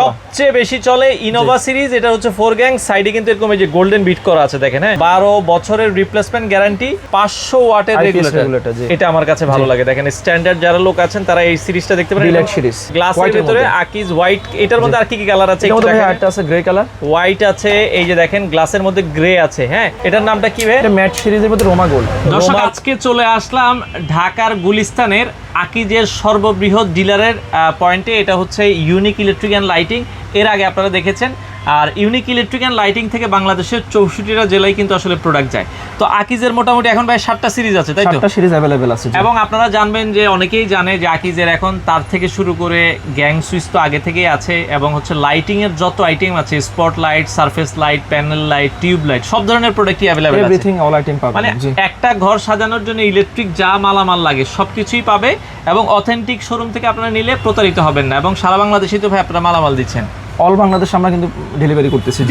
সবচেয়ে বেশি চলে ইনোভা সিরিজ, এটা হচ্ছে 4 গ্যাং, সাইডে কিন্তু এরকম এই যে গোল্ডেন বিট করা আছে দেখেন, হ্যাঁ 12 বছরের রিপ্লেসমেন্ট গ্যারান্টি, 500 ওয়াটের রেগুলেটর। এটা আমার কাছে ভালো লাগে, দেখেন স্ট্যান্ডার্ড যারা লোক আছেন তারা এই সিরিজটা দেখতে পারেন। ডিলাক্স সিরিজ গ্লাসের ভিতরে আকিজ হোয়াইট, এটার মধ্যে আর কি কি কালার আছে? একটা আছে গ্রে কালার, হোয়াইট আছে, এই যে দেখেন গ্লাসের মধ্যে গ্রে আছে, হ্যাঁ এটার নামটা কি ভাই? এটা ম্যাট সিরিজের মধ্যে রোমা গোল্ড। দর্শক আজকে চলে আসলাম ঢাকার গুলিস্তানের আকিজের সর্ববৃহৎ ডিলারের পয়েন্টে। এটা হচ্ছে ইউনিক ইলেকট্রিক অ্যান্ড লাইটিং, এর আগে আপনারা দেখেছেন। আর ইউনিক ইলেকট্রিক অ্যান্ড লাইটিং থেকে বাংলাদেশের 64টা জেলায় কিন্তু আসলে প্রোডাক্ট যায়। তো আকিজের মোটামুটি এখন ভাই 7টা সিরিজ আছে, তাই তো? 7টা সিরিজ अवेलेबल আছে। এবং আপনারা জানবেন যে অনেকেই জানে যে আকিজের এখন তার থেকে শুরু করে গ্যাং সুইচ তো আগে থেকেই আছে, এবং হচ্ছে লাইটিং এর যত আইটেম আছে, spot light, surface light, panel light, tube light, সব ধরনের প্রোডাক্টই अवेलेबल আছে। এভরিথিং অল আইটেম পাবেন। মানে একটা ঘর সাজানোর জন্য ইলেকট্রিক যা মালামাল লাগে সবকিছুই পাবে, এবং অথেন্টিক শোরুম থেকে আপনারা নিলে প্রতারিত হবেন না। এবং সারা বাংলাদেশেই তো ভাই আপনারা মালামাল দিচ্ছেন, অল বাংলাদেশ আমরা কিন্তু ডেলিভারি করতেছি।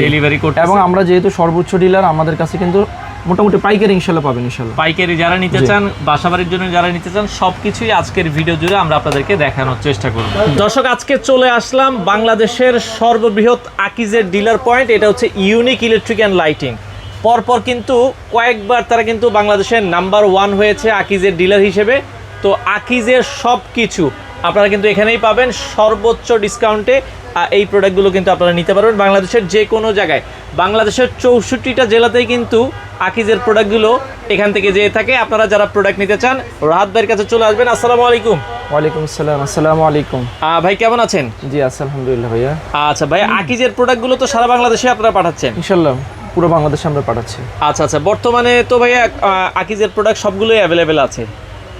এবং আমরা যেহেতু সর্বোচ্চ ডিলার, আমাদের কাছে কিন্তু মোটামুটি পাইকারি ইনশাআল্লাহ পাবেন। ইনশাআল্লাহ পাইকারি যারা নিতে চান, বাসাবাড়ির জন্য যারা নিতে চান, সবকিছুই আজকের ভিডিও জুড়ে আমরা আপনাদেরকে দেখানোর চেষ্টা করব। দর্শক আজকে চলে আসলাম বাংলাদেশের সর্ববৃহৎ আকিজের ডিলার পয়েন্ট, এটা হচ্ছে ইউনিক ইলেকট্রিক অ্যান্ড লাইটিং। পরপর কিন্তু কয়েকবার তারা কিন্তু বাংলাদেশের নাম্বার 1 হয়েছে আকিজের ডিলার হিসেবে। তো আকিজের সব কিছু আপনারা কিন্তু এখানেই পাবেন সর্বোচ্চ ডিসকাউন্টে। এই প্রোডাক্টগুলো কিন্তু আপনারা নিতে পারবেন বাংলাদেশের যে কোনো জায়গায়। বাংলাদেশের 64টা জেলাতেই কিন্তু আকিজের প্রোডাক্টগুলো এখান থেকে যেয়ে থাকে। আপনারা যারা প্রোডাক্ট নিতে চান রাহাত ভাইয়ের কাছে চলে আসবেন। আসসালামু আলাইকুম। ওয়ালাইকুম আসসালাম। আসসালামু আলাইকুম ভাই, কেমন আছেন? জি আছি আলহামদুলিল্লাহ ভাইয়া। আচ্ছা ভাই, আকিজের প্রোডাক্টগুলো তো সারা বাংলাদেশে আপনারা পাঠাচ্ছেন? ইনশাআল্লাহ পুরো বাংলাদেশে আমরা পাঠাচ্ছি। আচ্ছা আচ্ছা, বর্তমানে তো ভাইয়া আকিজের প্রোডাক্ট সবগুলোই অ্যাভেলেবেল আছে?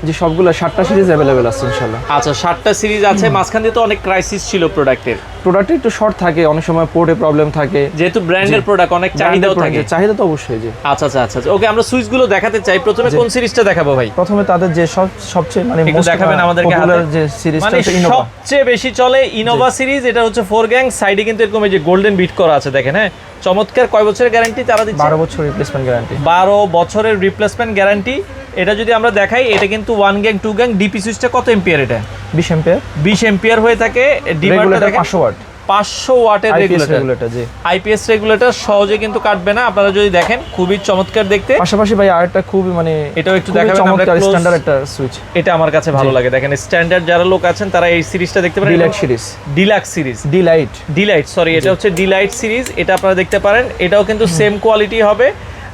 জি সবগুলো 7টা সিরিজ अवेलेबल আছে ইনশাআল্লাহ। আচ্ছা 7টা সিরিজ আছে, মাঝখান দিয়ে তো অনেক ক্রাইসিস ছিল প্রোডাক্টের। প্রোডাক্ট একটু শর্ট থাকে, অনেক সময় পোর্টে প্রবলেম থাকে, যেহেতু ব্র্যান্ডের প্রোডাক্ট অনেক চাহিদাও থাকে। চাহিদা তো অবশ্যই। জি আচ্ছা আচ্ছা আচ্ছা, ওকে আমরা সুইচগুলো দেখাতে চাই। প্রথমে কোন সিরিজটা দেখাবো ভাই? প্রথমে তাদের যে সবচেয়ে মানে একটু দেখাবেন আমাদেরকে পপুলার যে সিরিজটা মানে হচ্ছে ইনোভা। সবচেয়ে বেশি চলে ইনোভা সিরিজ, এটা হচ্ছে 4 গ্যাং, সাইডে কিন্তু এরকম এই যে গোল্ডেন বিট করা আছে দেখেন, হ্যাঁ চমৎকার। কয় বছরের গ্যারান্টি তারা দিচ্ছে? 12 বছর রিপ্লেসমেন্ট গ্যারান্টি। 12 বছরের রিপ্লেসমেন্ট গ্যারান্টি। এটা যদি আমরা দেখাই, এটা কিন্তু 1 গ্যাং 2 গ্যাং। ডিপি সুইচটা কত এম্পিয়ার? এটা 20 এম্পিয়ার। 20 এম্পিয়ার হয়ে থাকে। ডিমারটা দেখেন 500 ওয়াট। 500 ওয়াটের রেগুলেটর। জি আইপিএস রেগুলেটর, সহজে কিন্তু কাটবে না। আপনারা যদি দেখেন খুবই চমৎকার দেখতে। পাশাপাশি ভাই আরেকটা খুবই মানে এটাও একটু দেখাবেন আমরা, স্ট্যান্ডার্ড একটা সুইচ। এটা আমার কাছে ভালো লাগে, দেখেন স্ট্যান্ডার্ড যারা লোক আছেন তারা এই সিরিজটা দেখতে পারেন। Deluxe series. Deluxe series, delight sorry, এটা হচ্ছে ডিলাইট সিরিজ। এটা আপনারা দেখতে পারেন, এটাও কিন্তু সেম কোয়ালিটি হবে।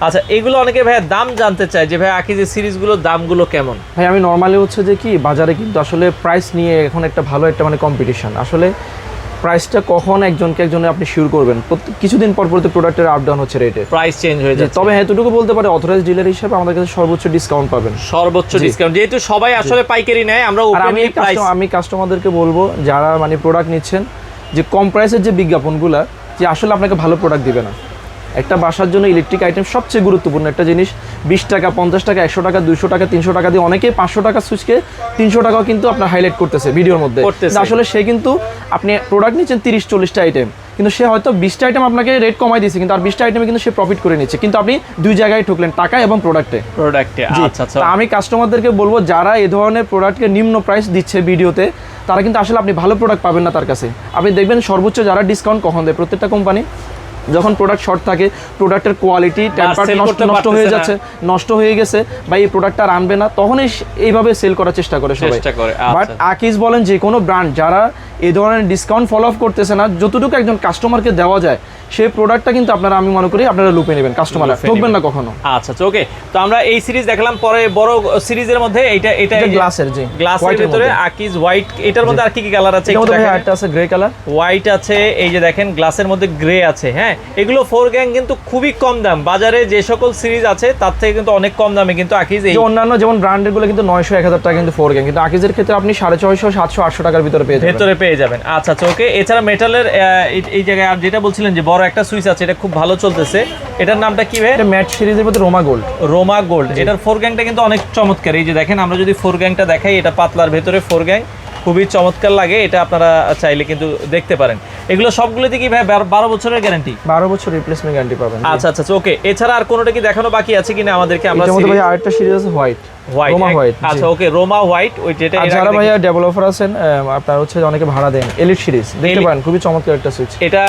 আচ্ছা, এগুলো অনেকে ভাইয়া দাম জানতে চায় যে ভাই আকিজের সিরিজগুলোর দামগুলো কেমন? ভাই আমি নরমালি হচ্ছে যে কি বাজারে কিন্তু আসলে প্রাইস নিয়ে এখন একটা ভালো একটা মানে কম্পিটিশন। আসলে প্রাইসটা কখন একজনকে আপনি শিওর করবেন? কিছুদিন পর পর তো প্রোডাক্টের আপ ডাউন হচ্ছে, রেটে প্রাইস চেঞ্জ হয়ে যায়। তবে হ্যাঁ এতটুকু বলতে পারে অথরাইজড ডিলার হিসেবে আমাদের কাছে সর্বোচ্চ ডিসকাউন্ট পাবেন। সর্বোচ্চ ডিসকাউন্ট, যেহেতু সবাই আসলে পাইকারি নেয়, আমরা ওপেনলি প্রাইস। আমি কাস্টমারদেরকে বলবো যারা মানে প্রোডাক্ট নিচ্ছেন, যে কম প্রাইসের যে বিজ্ঞাপনগুলো, যে আসলে আপনাকে ভালো প্রোডাক্ট দিবে না। একটা বাসার জন্য ইলেকট্রিক আইটেম সবচেয়ে গুরুত্বপূর্ণ একটা জিনিস। 20 টাকা, 50 টাকা, 100 টাকা, 200 টাকা, 300 টাকা দিয়ে অনেকে 500 টাকা সুইচকে 300 টাকাও কিন্তু আপনার হাইলাইট করতেছে ভিডিওর মধ্যে। আসলে সে কিন্তু আপনি প্রোডাক্ট নিচ্ছেন 30-40টা আইটেম, কিন্তু সে হয়তো 20টা আইটেম আপনাকে রেট কমাই দিয়েছে, কিন্তু আর 20টা আইটেমে কিন্তু সে প্রফিট করে নিচ্ছে, কিন্তু আপনি দুই জায়গায় ঠকলেন, টাকা এবং প্রোডাক্টে। আচ্ছা আচ্ছা, আমি কাস্টমারদেরকে বলবো যারা এই ধরনের প্রোডাক্টকে নিম্ন প্রাইস দিচ্ছে ভিডিওতে, তারা কিন্তু আসলে আপনি ভালো প্রোডাক্ট পাবেন না তার কাছে। আপনি দেখবেন সর্বোচ্চ যারা ডিসকাউন্ট কখন দেয়, প্রত্যেকটা কোম্পানি যখন প্রোডাক্ট শর্ট থাকে, প্রোডাক্টের কোয়ালিটি নষ্ট হয়ে যাচ্ছে, নষ্ট হয়ে গেছে বা এই প্রোডাক্টটা আর আনবে না, তখনই এইভাবে সেল করার চেষ্টা করে সবাই। বাট আকিজ বলেন যে কোনো ব্র্যান্ড যারা এই ধরনের ডিসকাউন্ট ফলো আপ করতেছে না, যতটুকু একজন কাস্টমারকে দেওয়া যায় সেই প্রোডাক্টটা কিন্তু আপনারা, আমি মনে করি আপনারা লুপে নেবেন, কাস্টমাররা ঠকবেন না কখনো। আচ্ছা আচ্ছা, ওকে। তো আমরা এই সিরিজ দেখলাম, পরে বড় সিরিজের মধ্যে এটা গ্লাসের। জি গ্লাসের ভিতরে আকিজ হোয়াইট, এটার মধ্যে আর কি কি কালার আছে? একটা আছে গ্রে কালার, হোয়াইট আছে, এই যে দেখেন গ্লাসের মধ্যে গ্রে আছে। হ্যাঁ এগুলো 4 গ্যাং কিন্তু খুবই কম দাম। বাজারে যে সকল সিরিজ আছে তার থেকে কিন্তু অনেক কম দামে কিন্তু আকিজ, এই অন্যান্য যেমন ব্র্যান্ডের গুলো কিন্তু 900-1000 টাকা কিন্তু 4 গ্যাং, কিন্তু আকিজের ক্ষেত্রে আপনি 650, 700, 800 টাকার ভিতরে পেয়ে যাবেন। আচ্ছা আচ্ছা, ওকে। এছাড়া মেটালের এই জায়গায় আর যেটা বলছিলেন যে বড় একটা সুইচ আছে, এটা খুব ভালো চলতেছে, এটার নামটা কি ভাই? এটা ম্যাট সিরিজের মধ্যে রোমা গোল্ড। এটার 4 গ্যাংটা কিন্তু অনেক চমৎকার। এই যে দেখেন, আমরা যদি 4 গ্যাংটা দেখাই, এটা পাতলার ভেতরে 4 গ্যাং, খুবই চমৎকার লাগে, এটা আপনারা চাইলে কিন্তু দেখতে পারেন। এগুলো সবগুলোতে কি ভাই 12 বছরের গ্যারান্টি? 12 বছর রিপ্লেসমেন্ট গ্যারান্টি পাবেন। আচ্ছা আচ্ছা ওকে। এছাড়া আর কোনোটা কি দেখানো বাকি আছে কিনা আমাদেরকে? আমরা এর মধ্যে ভাই আরেকটা সিরিজ আছে হোয়াইট, রোমা হোয়াইট। আচ্ছা ওকে, রোমা হোয়াইট, ওই যেটা আর যারা ভাইয়া ডেভেলপার আছেন, আপনার হচ্ছে অনেকে ভাড়া দেন, এলিট সিরিজ দেখতে পারেন, খুবই চমৎকার একটা সুইচ। এটা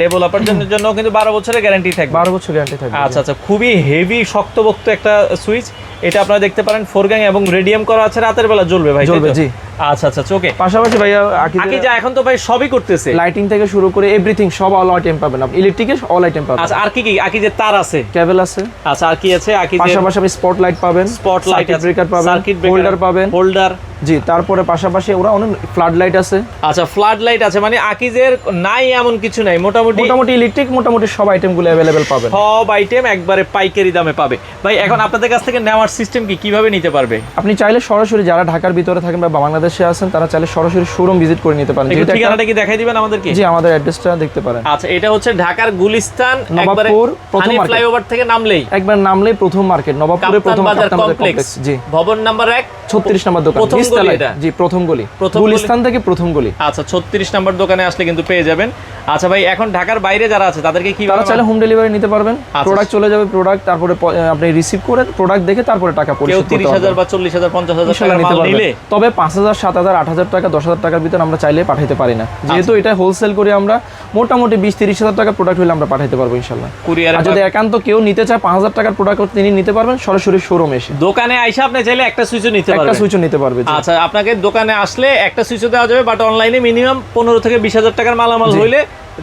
ডেভেলপারদের জন্য কিন্তু 12 বছরের গ্যারান্টি থাকবে। 12 বছর গ্যারান্টি থাকবে। আচ্ছা আচ্ছা, খুবই হেভি শক্তপোক্ত একটা সুইচ। এটা আপনারা দেখতে পারেন 4 গ্যাং এবং রেডিয়াম করা আছে, রাতের বেলা জ্বলবে ভাই? জ্বলবে, জি। আচ্ছা আচ্ছা ওকে। পাশাপাশি ভাইয়া আকিজা এখন তো ভাই সবই করতেছে, লাইটিং থেকে শুরু করে এভরিথিং সব অল আইটেম পাবেন আপনি, ইলেকট্রিকের অল আইটেম পাবেন। আচ্ছা আর কি কি? আকিজের তার আছে, কেবল আছে। আচ্ছা আর কি আছে? আকিজের পাশাপাশি আপনি স্পটলাইট পাবেন, স্পটলাইট সার্কিট ব্রেকার পাবেন, সার্কিট হোল্ডার পাবেন, হোল্ডার, জি। তারপরে পাশাপাশি ওরা অনেক ফ্লাড লাইট আছে। আচ্ছা ফ্লাড লাইট আছে, মানে আকিজের নাই এমন কিছু নাই, মোটামুটি ইলেকট্রিক মোটামুটি সব আইটেমগুলো अवेलेबल পাবেন। সব আইটেম একবারে পাইকারি দামে পাবে ভাই। এখন আপনাদের কাছ থেকে নেওয়ার সিস্টেম কি, কিভাবে নিতে পারবে? আপনি চাইলে সরাসরি, যারা ঢাকার ভিতরে থাকেন বা বাংলাদেশে আছেন, তারা চাইলে সরাসরি শোরুম ভিজিট করে নিতে পারেন। যেটা ঠিকানাটা কি দেখাই দিবেন আমাদেরকে? জি, আমাদের অ্যাড্রেসটা দেখতে পারেন। আচ্ছা এটা হচ্ছে ঢাকার গুলিস্তান, একবারে নবাবপুর প্রথম হানি মার্কেট, ফ্লাইওভার থেকে নামলেই একবার নামলেই প্রথম মার্কেট, নবাবপুরে প্রথম বাজার কাপ্তান বাজার কমপ্লেক্স, কমপ্লেক্স, জি। ভবন নাম্বার 1 36 নম্বর দোকান, প্রথম গলি এটা? জি, প্রথম গলি, প্রথম গুলিস্তান থেকে প্রথম গলি। আচ্ছা 36 নম্বর দোকানে আসলে কিন্তু পেয়ে যাবেন। আচ্ছা ভাই, এখন ঢাকার বাইরে যারা আছে তাদেরকে কি তারা চাইলে হোম ডেলিভারি নিতে পারবেন। আচ্ছা। প্রোডাক্ট চলে যাবে, প্রোডাক্ট তারপরে আপনি রিসিভ করে প্রোডাক্ট দেখে তারপরে টাকা কেউ পরিশোধ করতে 30,000 পারবেন। বা 40,000 50,000 ইনশাআল্লাহ টাকার নিতে মাল পারবেন। নিলে, তবে 5,000 7,000 8,000 টাকা 10,000 টাকার ভিতর আমরা চাইলে পাঠাইতে পারি না, যেহেতু এটা হোলসেল করে আমরা মোটামুটি 20-30,000 টাকা প্রোডাক্ট হলে আমরা পাঠাইতে পারবো ইনশাআল্লাহ। কুরিয়ারে আর যদি একান্ত কেউ নিতে চায় 5,000 টাকার প্রোডাক্ট তিনি নিতে পারবেন সরাসরি শোরুমে এসে, দোকানে আইসা আপনি চাইলে একটা সুইচও নিতে একটা পারবেন। সুইচও নিতে পারবে, জি। আচ্ছা আপনাকে দোকানে আসলে একটা সুইচও দেওয়া যাবে, বাট অনলাইনে মিনিমাম 15 থেকে 20,000 টাকার মালামাল জি। হইলে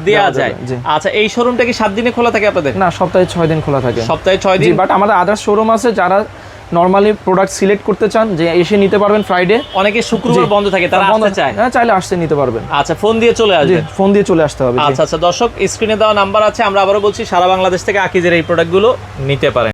দেওয়া দেওয়া যায়। যাবে, জি। আচ্ছা এই শোরুমটা কি 7 দিনে খোলা থাকে আপনাদের? না, সপ্তাহে 6 দিন খোলা থাকে। সপ্তাহে 6 জি, দিন। বাট আমাদের আদার্স শোরুম আছে, যারা নরমালি প্রোডাক্ট সিলেক্ট করতে চান যে এসে নিতে পারবেন ফ্রাইডে। অনেকে শুক্রবার জি। বন্ধ থাকে, তারা আসতে চায়? হ্যাঁ, চাইলে আসতে নিতে পারবেন। আচ্ছা ফোন দিয়ে চলে জি, আসবেন। ফোন দিয়ে চলে আসতে হবে, জি। আচ্ছা আচ্ছা দর্শক, স্ক্রিনে দেওয়া নাম্বার আছে, আমরা আবারও বলছি সারা বাংলাদেশ থেকে আকিজের এই প্রোডাক্টগুলো নিতে পারেন।